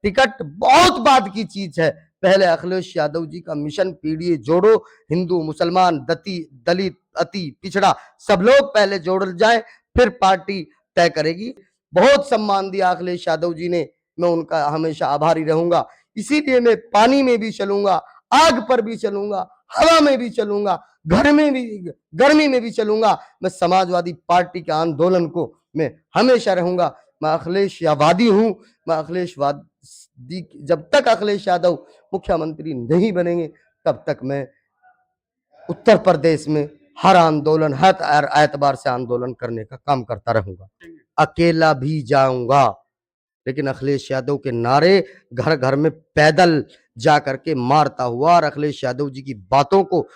Ticket बहुत बाद की चीज है। पहले अखिलेश यादव जी का मिशन पीडीए जोड़ो, हिंदू मुसलमान दलित अति पिछड़ा सब लोग पहले जोड़ जाए, फिर पार्टी तय करेगी। बहुत सम्मान दिया अखिलेश यादव जी ने, मैं उनका हमेशा आभारी रहूंगा। इसीलिए मैं पानी में भी चलूंगा, आग पर भी चलूंगा, हवा में भी चलूंगा, घर में भी, गर्मी में भी चलूंगा। मैं समाजवादी पार्टी के आंदोलन को मैं हमेशा रहूंगा। मैं अखिलेशवादी हूं। मैं अखिलेशवादी, जब तक अखिलेश यादव मुख्यमंत्री नहीं बनेंगे तब तक मैं उत्तर प्रदेश में हर आंदोलन, हर एतबार से आंदोलन करने का काम करता रहूंगा। अकेला भी जाऊंगा, लेकिन अखिलेश यादव के नारे घर घर में पैदल जा करके मारता हुआ, और अखिलेश यादव जी की बातों को,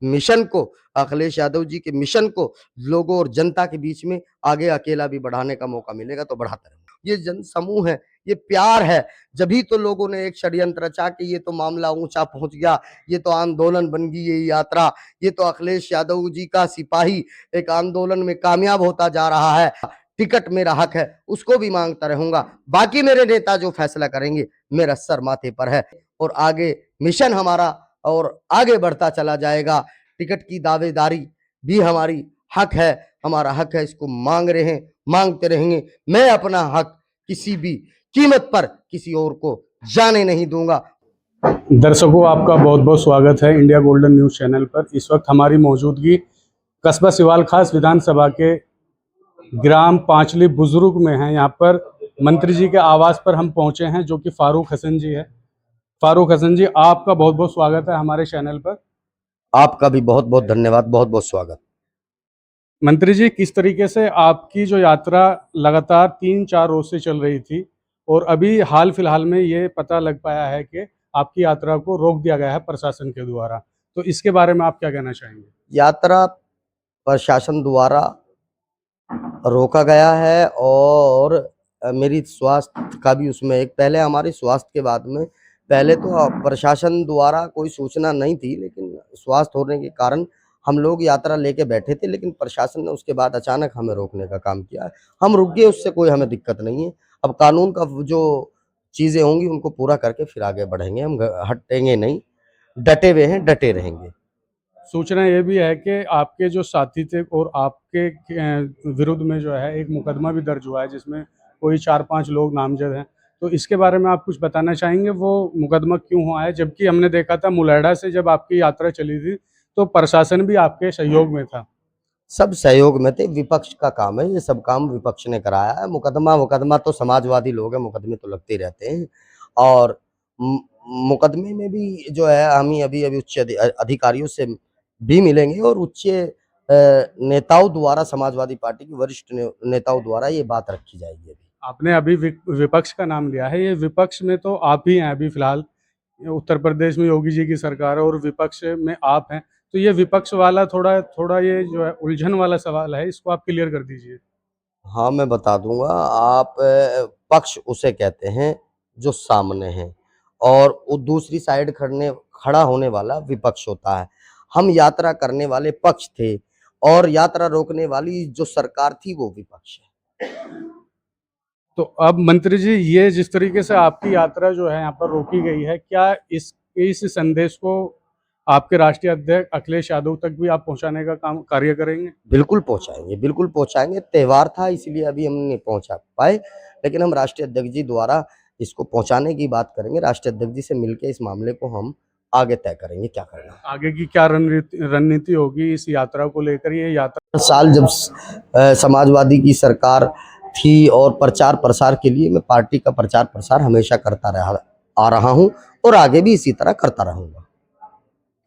मिशन को, अखिलेश यादव जी के मिशन को लोगों और जनता के बीच में आगे अकेला भी बढ़ाने का मौका मिलेगा तो बढ़ाता रहूंगा। ये जन समूह है, ये प्यार है। जभी तो लोगों ने एक षड्यंत्र रचा कि ये तो मामला ऊंचा पहुंच गया, ये तो आंदोलन बन गई, ये यात्रा, ये तो अखिलेश यादव जी का सिपाही एक आंदोलन में कामयाब होता जा रहा है। टिकट मेरा हक है, उसको भी मांगता रहूंगा। बाकी मेरे नेता जो फैसला करेंगे, मेरा सर माथे पर है, और आगे मिशन हमारा और आगे बढ़ता चला जाएगा। टिकट की दावेदारी भी हमारी हक है, हमारा हक है, इसको मांग रहे हैं, मांगते रहेंगे। मैं अपना हक किसी भी कीमत पर किसी और को जाने नहीं दूंगा। दर्शकों, आपका बहुत बहुत स्वागत है इंडिया गोल्डन न्यूज़ चैनल पर। इस वक्त हमारी मौजूदगी कस्बा सिवाल खास विधानसभा के ग्राम पांचली बुजुर्ग में है। यहाँ पर मंत्री जी के आवास पर हम पहुंचे हैं, जो कि फारूक हसन जी है। फारूक हसन जी, आपका बहुत बहुत स्वागत है हमारे चैनल पर। आपका भी बहुत बहुत धन्यवाद, बहुत बहुत स्वागत। मंत्री जी, किस तरीके से आपकी जो यात्रा लगातार 3-4 रोज से चल रही थी, और अभी हाल फिलहाल में ये पता लग पाया है कि आपकी यात्रा को रोक दिया गया है प्रशासन के द्वारा, तो इसके बारे में आप क्या कहना चाहेंगे? यात्रा प्रशासन द्वारा रोका गया है, और मेरी स्वास्थ्य का भी उसमें एक, पहले हमारी स्वास्थ्य के बाद में, पहले तो प्रशासन द्वारा कोई सूचना नहीं थी, लेकिन स्वास्थ्य होने के कारण हम लोग यात्रा लेके बैठे थे, लेकिन प्रशासन ने उसके बाद अचानक हमें रोकने का काम किया है। हम रुक गए, उससे कोई हमें दिक्कत नहीं है। अब कानून का जो चीजें होंगी उनको पूरा करके फिर आगे बढ़ेंगे, हम हटेंगे नहीं, डटे हुए हैं, डटे रहेंगे। सूचना ये भी है कि आपके जो साथी थे और आपके विरुद्ध में जो है एक मुकदमा भी दर्ज हुआ है, जिसमें कोई 4-5 लोग नामजद हैं, तो इसके बारे में आप कुछ बताना चाहेंगे? वो मुकदमा क्यों हुआ है? जबकि हमने देखा था मुलैड़ा से जब आपकी यात्रा चली थी तो प्रशासन भी आपके सहयोग में था। सब सहयोग में थे, विपक्ष का काम है, ये सब काम विपक्ष ने कराया है। मुकदमा तो समाजवादी लोग हैं, मुकदमे तो लगते ही रहते हैं, और मुकदमे में भी जो है हम ही अभी उच्च अधिकारियों से भी मिलेंगे, और उच्च नेताओं द्वारा, समाजवादी पार्टी के वरिष्ठ नेताओं द्वारा ये बात रखी जाएगी। अभी आपने अभी विपक्ष का नाम लिया है, ये विपक्ष में तो आप ही हैं अभी फिलहाल। उत्तर प्रदेश में योगी जी की सरकार है और विपक्ष में आप हैं, तो ये विपक्ष वाला थोड़ा थोड़ा ये जो है उलझन वाला सवाल है, इसको आप क्लियर कर दीजिए। हाँ, मैं बता दूंगा। आप पक्ष उसे कहते हैं जो सामने है, और वो दूसरी साइड खड़ा होने वाला विपक्ष होता है। हम यात्रा करने वाले पक्ष थे, और यात्रा रोकने वाली जो सरकार थी वो विपक्ष है। तो अब मंत्री जी, ये जिस तरीके से आपकी यात्रा जो है यहाँ पर रोकी गई है, क्या इस संदेश को आपके राष्ट्रीय अध्यक्ष अखिलेश यादव तक भी आप पहुंचाने का कार्य करेंगे? बिल्कुल पहुंचाएंगे, बिल्कुल पहुंचाएंगे। त्योहार था इसलिए अभी हम नहीं पहुंचा पाए, लेकिन हम राष्ट्रीय अध्यक्ष जी द्वारा इसको पहुंचाने की बात करेंगे। राष्ट्रीय अध्यक्ष जी से मिलकर इस मामले को हम आगे तय करेंगे क्या करना है। आगे की क्या रणनीति होगी इस यात्रा को लेकर? ये यात्रा साल जब समाजवादी की सरकार थी, और प्रचार प्रसार के लिए मैं पार्टी का प्रचार प्रसार हमेशा आ रहा हूं, और आगे भी इसी तरह करता रहूंगा।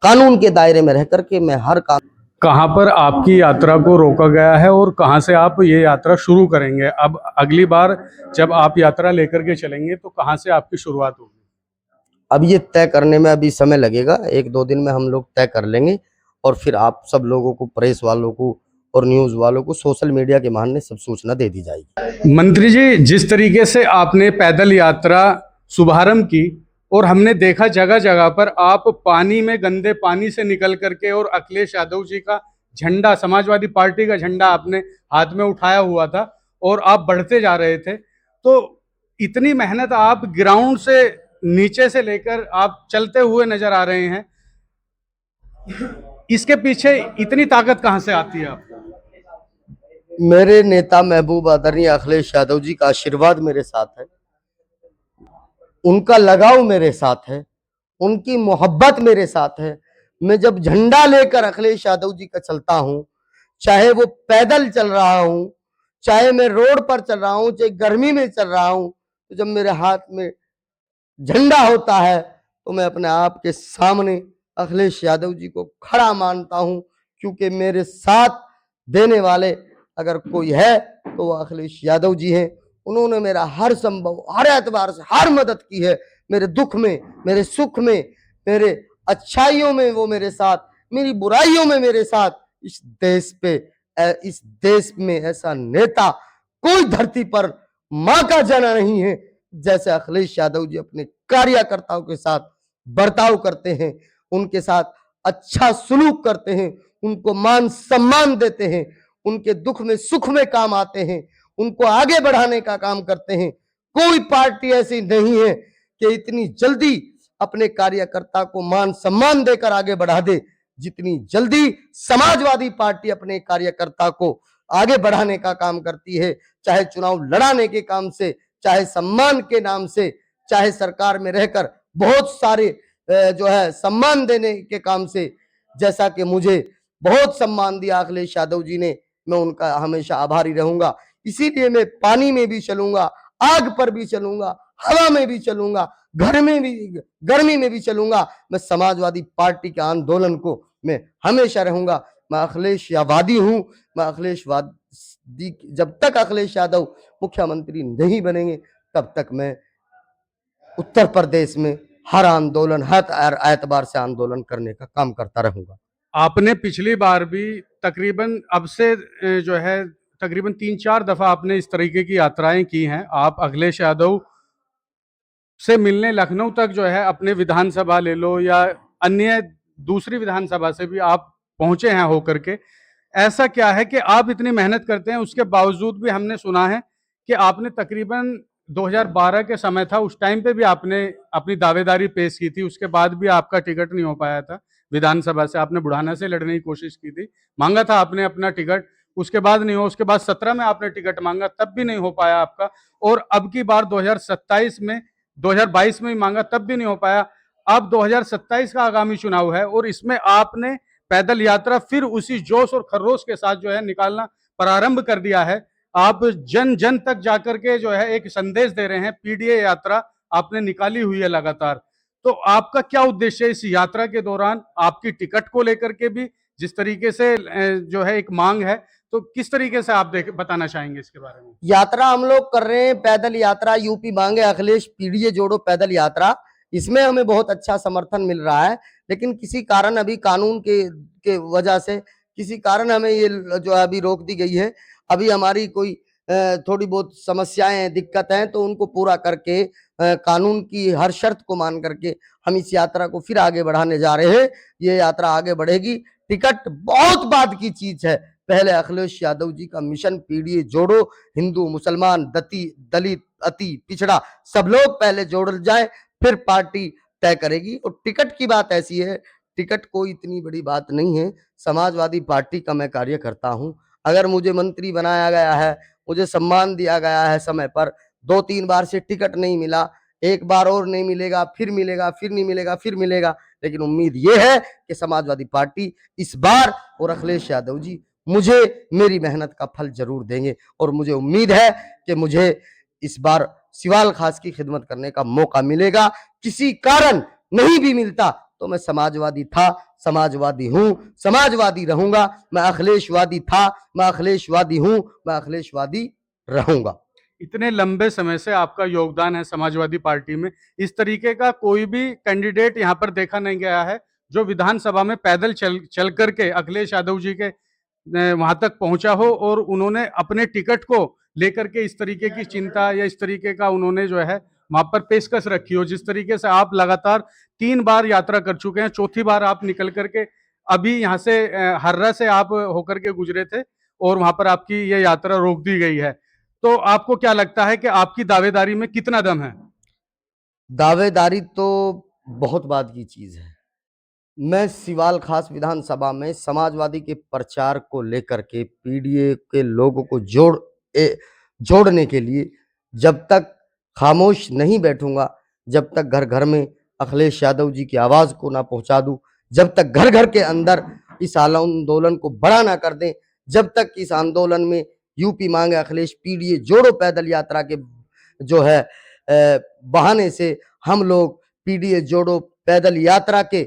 कानून के दायरे में रह करके मैं हर काम। कहाँ पर आपकी यात्रा को रोका गया है और कहाँ से आप ये यात्रा शुरू करेंगे? अब अगली बार जब आप यात्रा लेकर के चलेंगे तो कहाँ से आपकी शुरुआत होगी? अब ये तय करने में अभी समय लगेगा, 1-2 दिन में हम लोग तय कर लेंगे, और फिर आप सब लोगों को, प्रेस वालों को और न्यूज़ वालों को, सोशल मीडिया के माध्यम से सब सूचना दे दी जाएगी। मंत्री जी, जिस तरीके से आपने पैदल यात्रा शुभारंभ की, और हमने देखा जगह जगह पर आप पानी में, गंदे पानी से निकल करके, और अखिलेश यादव जी का झंडा, समाजवादी पार्टी का झंडा आपने हाथ में उठाया हुआ था और आप बढ़ते जा रहे थे, तो इतनी मेहनत आप ग्राउंड से नीचे से लेकर आप चलते हुए नजर आ रहे हैं, इसके पीछे इतनी ताकत कहां से आती है आपको? मेरे नेता महबूब आदरणीय अखिलेश यादव जी का आशीर्वाद मेरे साथ है, उनका लगाव मेरे साथ है, उनकी मोहब्बत मेरे साथ है। मैं जब झंडा लेकर अखिलेश यादव जी का चलता हूं, चाहे वो पैदल चल रहा हूं, चाहे मैं रोड पर चल रहा हूं, चाहे गर्मी में चल रहा हूं, तो जब मेरे हाथ में झंडा होता है तो मैं अपने आप के सामने अखिलेश यादव जी को खड़ा मानता हूं, क्योंकि मेरे साथ देने वाले अगर कोई है तो वो अखिलेश यादव जी हैं। उन्होंने मेरा हर संभव, हर एतबार से हर मदद की है। मेरे दुख में, मेरे सुख में, मेरे अच्छाइयों में वो मेरे साथ, मेरी बुराइयों में मेरे साथ। इस देश में ऐसा नेता कोई धरती पर मां का जना नहीं है जैसे अखिलेश यादव जी अपने कार्यकर्ताओं के साथ बर्ताव करते हैं, उनके साथ अच्छा सलूक करते हैं, उनको मान सम्मान देते हैं, उनके दुख में सुख में काम आते हैं, उनको आगे बढ़ाने का काम करते हैं। कोई पार्टी ऐसी नहीं है कि इतनी जल्दी अपने कार्यकर्ता को मान सम्मान देकर आगे बढ़ा दे, जितनी जल्दी समाजवादी पार्टी अपने कार्यकर्ता को आगे बढ़ाने का काम करती है, चाहे चुनाव लड़ाने के काम से, चाहे सम्मान के नाम से, चाहे सरकार में रहकर बहुत सारे जो है सम्मान देने के काम से। जैसा कि मुझे बहुत सम्मान दिया अखिलेश यादव जी ने, मैं उनका हमेशा आभारी रहूंगा। इसीलिए मैं पानी में भी चलूंगा, आग पर भी चलूंगा, हवा में भी चलूंगा, घर में भी, गर्मी में भी चलूंगा। मैं समाजवादी पार्टी के आंदोलन को मैं हमेशा रहूंगा। मैं अखिलेशवादी हूं। मैं अखिलेशवादी, जब तक अखिलेश यादव मुख्यमंत्री नहीं बनेंगे तब तक मैं उत्तर प्रदेश में हर आंदोलन, हर एतबार से आंदोलन करने का काम करता रहूंगा। आपने पिछली बार भी तकरीबन अब से जो है तकरीबन 3-4 दफा आपने इस तरीके की यात्राएं की हैं। आप अखिलेश यादव से मिलने लखनऊ तक जो है अपने विधानसभा ले लो या अन्य दूसरी विधानसभा से भी आप पहुंचे हैं होकर के। ऐसा क्या है कि आप इतनी मेहनत करते हैं, उसके बावजूद भी हमने सुना है कि आपने तकरीबन 2012 के समय था, उस टाइम पे भी आपने अपनी दावेदारी पेश की थी, उसके बाद भी आपका टिकट नहीं हो पाया था विधानसभा से। आपने बुढ़ाना से लड़ने की कोशिश की थी, मांगा था आपने अपना टिकट, उसके बाद नहीं हो। उसके बाद 17 में आपने टिकट मांगा, तब भी नहीं हो पाया आपका। और अब की बार 2027 में, 2022 में ही मांगा, तब भी नहीं हो पाया। अब 2027 का आगामी चुनाव है और इसमें आपने पैदल यात्रा फिर उसी जोश और खरोश के साथ जो है निकालना प्रारंभ कर दिया है। आप जन जन तक जाकर के जो है एक संदेश दे रहे हैं, पीडीए यात्रा आपने निकाली हुई है लगातार। तो आपका क्या उद्देश्य है इस यात्रा के दौरान? आपकी टिकट को लेकर के भी जिस तरीके से जो है एक मांग है, तो किस तरीके से आप बताना चाहेंगे इसके बारे में? यात्रा हम लोग कर रहे हैं, पैदल यात्रा, यूपी मांगे अखिलेश पीडीए जोड़ो पैदल यात्रा। इसमें हमें बहुत अच्छा समर्थन मिल रहा है, लेकिन किसी कारण अभी कानून के वजह से किसी कारण हमें ये जो है अभी रोक दी गई है। अभी हमारी कोई थोड़ी बहुत समस्याएं हैं, दिक्कत हैं, तो उनको पूरा करके कानून की हर शर्त को मान करके हम इस यात्रा को फिर आगे बढ़ाने जा रहे हैं। ये यात्रा आगे बढ़ेगी। टिकट बहुत बाद की चीज है। पहले अखिलेश यादव जी का मिशन पीडीए जोड़ो, हिंदू मुसलमान दलित अति पिछड़ा सब लोग पहले जोड़ जाए, फिर पार्टी तय करेगी। और टिकट की बात ऐसी है, टिकट कोई इतनी बड़ी बात नहीं है। समाजवादी पार्टी का मैं कार्य करता हूं। अगर मुझे मंत्री बनाया गया है, मुझे सम्मान दिया गया है समय पर, 2-3 बार से टिकट नहीं मिला, एक बार और नहीं मिलेगा, फिर मिलेगा, फिर नहीं मिलेगा, फिर मिलेगा, लेकिन उम्मीद ये है कि समाजवादी पार्टी इस बार और अखिलेश यादव जी मुझे मेरी मेहनत का फल जरूर देंगे। और मुझे उम्मीद है कि मुझे इस बार सिवाल खास की खिदमत करने का मौका मिलेगा। किसी कारण नहीं भी मिलता तो मैं समाजवादी था, समाजवादी हूं, समाजवादी रहूंगा। मैं अखिलेशवादी था, मैं अखिलेशवादी हूं, मैं अखिलेशवादी रहूंगा। इतने लंबे समय से आपका योगदान है समाजवादी पार्टी में, इस तरीके का कोई भी कैंडिडेट यहाँ पर देखा नहीं गया है जो विधानसभा में पैदल चल करके अखिलेश यादव जी के वहां तक पहुंचा हो और उन्होंने अपने टिकट को लेकर के इस तरीके की चिंता या इस तरीके का उन्होंने जो है वहां पर पेशकश रखी हो। जिस तरीके से आप लगातार 3 बार यात्रा कर चुके हैं, चौथी बार आप निकल करके अभी यहाँ से हर्रा से आप होकर के गुजरे थे और वहां पर आपकी ये यात्रा रोक दी गई है। तो आपको क्या लगता है कि आपकी दावेदारी में कितना दम है? दावेदारी तो बहुत बात की चीज है। मैं सिवाल खास विधानसभा में समाजवादी के प्रचार को लेकर के पीडीए के लोगों को जोड़ने के लिए जब तक खामोश नहीं बैठूंगा, जब तक घर घर में अखिलेश यादव जी की आवाज को ना पहुंचा दूं, जब तक घर घर के अंदर इस आंदोलन को बड़ा ना कर दें, जब तक इस आंदोलन में यूपी मांगे अखिलेश पीडीए जोड़ो पैदल यात्रा के जो है बहाने से हम लोग पीडीए जोड़ो पैदल यात्रा के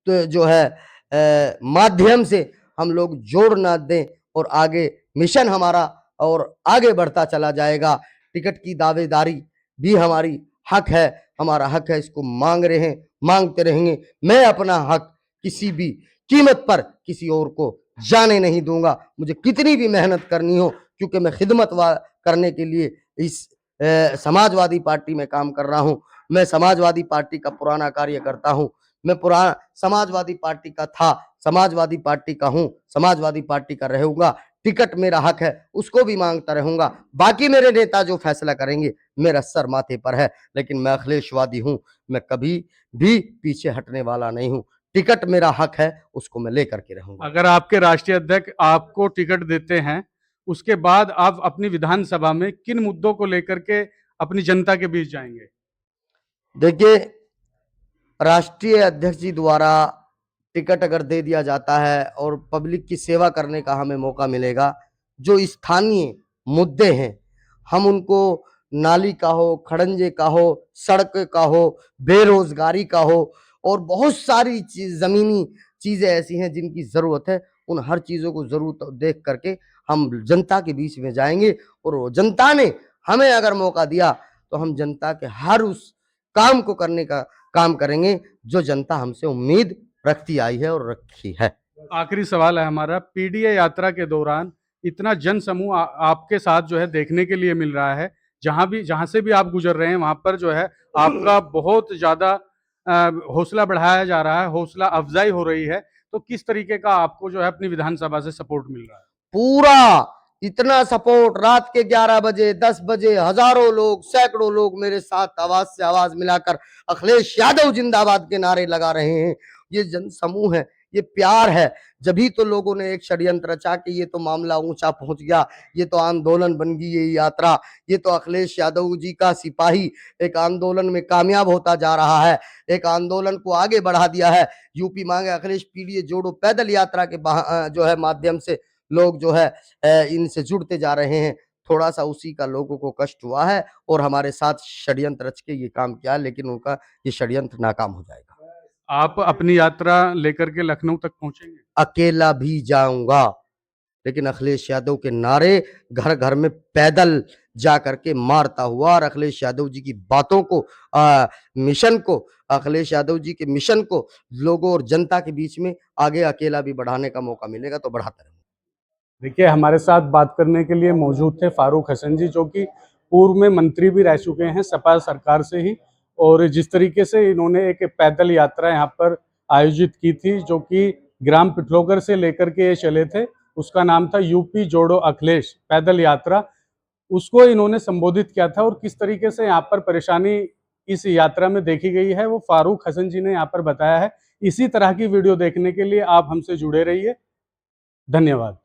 तो जो है माध्यम से हम लोग जोड़ ना दें और आगे मिशन हमारा और आगे बढ़ता चला जाएगा। टिकट की दावेदारी भी हमारी हक है, हमारा हक है, इसको मांग रहे हैं, मांगते रहेंगे। मैं अपना हक किसी भी कीमत पर किसी और को जाने नहीं दूंगा, मुझे कितनी भी मेहनत करनी हो, क्योंकि मैं खिदमत करने के लिए इस समाजवादी पार्टी में काम कर रहा हूं। मैं समाजवादी पार्टी का पुराना कार्यकर्ता हूं, मैं पुराना समाजवादी पार्टी का था, समाजवादी पार्टी का हूं, समाजवादी पार्टी का रहूंगा। टिकट मेरा हक है, उसको भी मांगता रहूंगा। बाकी मेरे नेता जो फैसला करेंगे मेरा सर माथे पर है, लेकिन मैं अखिलेशवादी हूं, मैं कभी भी पीछे हटने वाला नहीं हूं। टिकट मेरा हक है, उसको मैं लेकर के रहूंगा। अगर आपके राष्ट्रीय अध्यक्ष आपको टिकट देते हैं, उसके बाद आप अपनी विधानसभा में किन मुद्दों को लेकर के अपनी जनता के बीच जाएंगे? देखिए, राष्ट्रीय अध्यक्ष जी द्वारा टिकट अगर दे दिया जाता है और पब्लिक की सेवा करने का हमें मौका मिलेगा, जो स्थानीय मुद्दे हैं हम उनको, नाली का हो, खड़ंजे का हो, सड़क का हो, बेरोजगारी का हो और बहुत सारी चीज जमीनी चीजें ऐसी हैं जिनकी जरूरत है, उन हर चीजों को जरूर देख करके हम जनता के बीच में जाएंगे और वो जनता ने हमें अगर मौका दिया तो हम जनता के हर उस काम को करने का काम करेंगे जो जनता हमसे उम्मीद रखती आई है और रखी है। आखिरी सवाल है हमारा, पीडीए यात्रा के दौरान इतना जन समूह आपके साथ जो है देखने के लिए मिल रहा है, जहां से भी आप गुजर रहे हैं वहां पर जो है आपका बहुत ज्यादा हौसला बढ़ाया जा रहा है, हौसला अफजाई हो रही है। तो किस तरीके का आपको जो है अपनी विधानसभा से सपोर्ट मिल रहा है? पूरा इतना सपोर्ट, रात के 11 बजे 10 बजे हजारों लोग, सैकड़ों लोग मेरे साथ आवाज से आवाज मिलाकर अखिलेश यादव जिंदाबाद के नारे लगा रहे हैं। ये जन समूह है, ये प्यार है। जभी तो लोगों ने एक षड्यंत्र रचा कि ये तो मामला ऊंचा पहुंच गया, ये तो आंदोलन बन गई ये यात्रा, ये तो अखिलेश यादव जी का सिपाही एक आंदोलन में कामयाब होता जा रहा है, एक आंदोलन को आगे बढ़ा दिया है। यूपी मांगे अखिलेश पीडीए जोड़ो पैदल यात्रा के जो है माध्यम से लोग जो है इनसे जुड़ते जा रहे हैं। थोड़ा सा उसी का लोगों को कष्ट हुआ है और हमारे साथ षड्यंत्र रच के ये काम किया, लेकिन उनका ये षड्यंत्र नाकाम हो जाएगा। आप अपनी यात्रा लेकर के लखनऊ तक पहुंचेंगे? अकेला भी जाऊंगा, लेकिन अखिलेश यादव के नारे घर घर में पैदल जा करके मारता हुआ और अखिलेश यादव जी की बातों को, मिशन को, अखिलेश यादव जी के मिशन को लोगों और जनता के बीच में आगे अकेला भी बढ़ाने का मौका मिलेगा तो बढ़ाता रहूंगा। देखिए, हमारे साथ बात करने के लिए मौजूद थे फारूक हसन जी, जो कि पूर्व में मंत्री भी रह चुके हैं सपा सरकार से ही। और जिस तरीके से इन्होंने एक पैदल यात्रा यहाँ पर आयोजित की थी, जो कि ग्राम पिठलोगर से लेकर के ये चले थे, उसका नाम था यूपी जोड़ो अखिलेश पैदल यात्रा, उसको इन्होंने संबोधित किया था। और किस तरीके से यहाँ पर परेशानी इस यात्रा में देखी गई है, वो फारूक हसन जी ने यहाँ पर बताया है। इसी तरह की वीडियो देखने के लिए आप हमसे जुड़े रहिए। धन्यवाद।